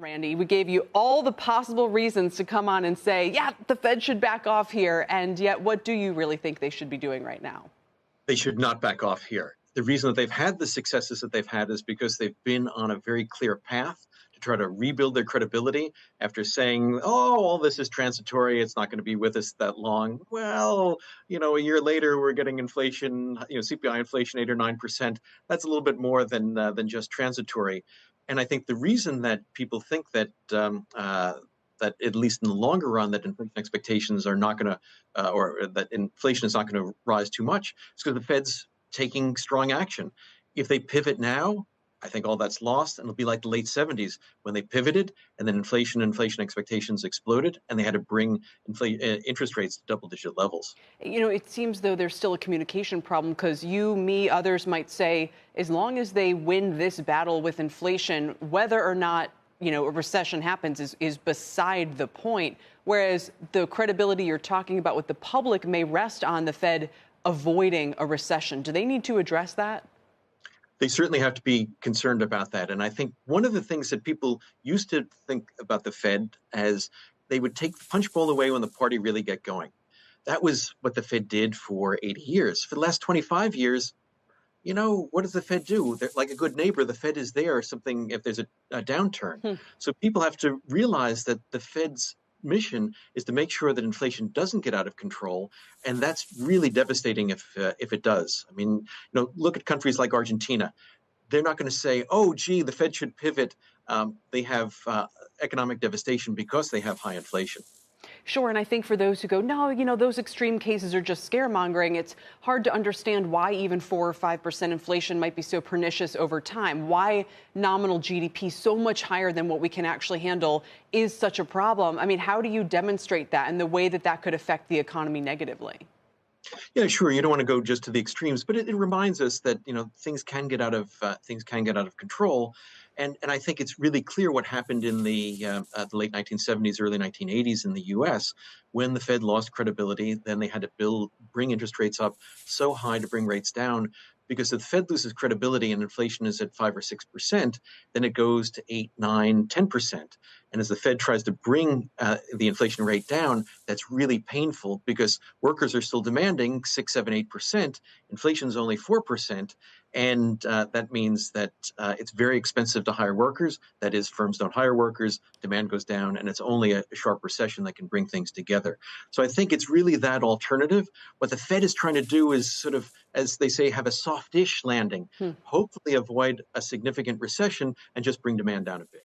Randy, we gave you all the possible reasons to come on and say, yeah, the Fed should back off here. And yet, what do you really think they should be doing right now? They should not back off here. The reason that they've had the successes that they've had is because they've been on a very clear path to try to rebuild their credibility after saying, oh, all this is transitory. It's not going to be with us that long. Well, a year later, we're getting inflation, CPI inflation, 8 or 9%. That's a little bit more than just transitory. And I think the reason that people think that that at least in the longer run, that inflation expectations are not going to, or that inflation is not going to rise too much, is because the Fed's taking strong action. If they pivot now, I think all that's lost, and it'll be like the late 70s when they pivoted, and then inflation expectations exploded, and they had to bring interest rates to double-digit levels. It seems though there's still a communication problem because you, me, others might say, as long as they win this battle with inflation, whether or not a recession happens is beside the point. Whereas the credibility you're talking about with the public may rest on the Fed avoiding a recession. Do they need to address that? They certainly have to be concerned about that. And I think one of the things that people used to think about the Fed as they would take the punch bowl away when the party really get going. That was what the Fed did for 80 years. For the last 25 years, what does the Fed do? They're like a good neighbor, the Fed is there if there's a downturn. So people have to realize that the Fed's mission is to make sure that inflation doesn't get out of control, and that's really devastating if it does. I mean, look at countries like Argentina. They're not going to say, "Oh, gee, the Fed should pivot." They have economic devastation because they have high inflation. Sure, and I think for those who go, no, those extreme cases are just scaremongering, it's hard to understand why even 4 or 5% inflation might be so pernicious over time. Why nominal GDP so much higher than what we can actually handle is such a problem. I mean, how do you demonstrate that and the way that that could affect the economy negatively? Yeah, sure. You don't want to go just to the extremes, but it reminds us that things can get out of control, and I think it's really clear what happened in the late 1970s, early 1980s in the U.S. when the Fed lost credibility. Then they had to bring interest rates up so high to bring rates down. Because if the Fed loses credibility and inflation is at 5 or 6%, then it goes to 8, 9, 10%. And as the Fed tries to bring the inflation rate down, that's really painful because workers are still demanding 6, 7, 8%. Inflation is only 4%. And that means that it's very expensive to hire workers. That is, firms don't hire workers, demand goes down, and it's only a sharp recession that can bring things together. So I think it's really that alternative. What the Fed is trying to do is sort of, as they say, have a softish landing, hopefully avoid a significant recession and just bring demand down a bit.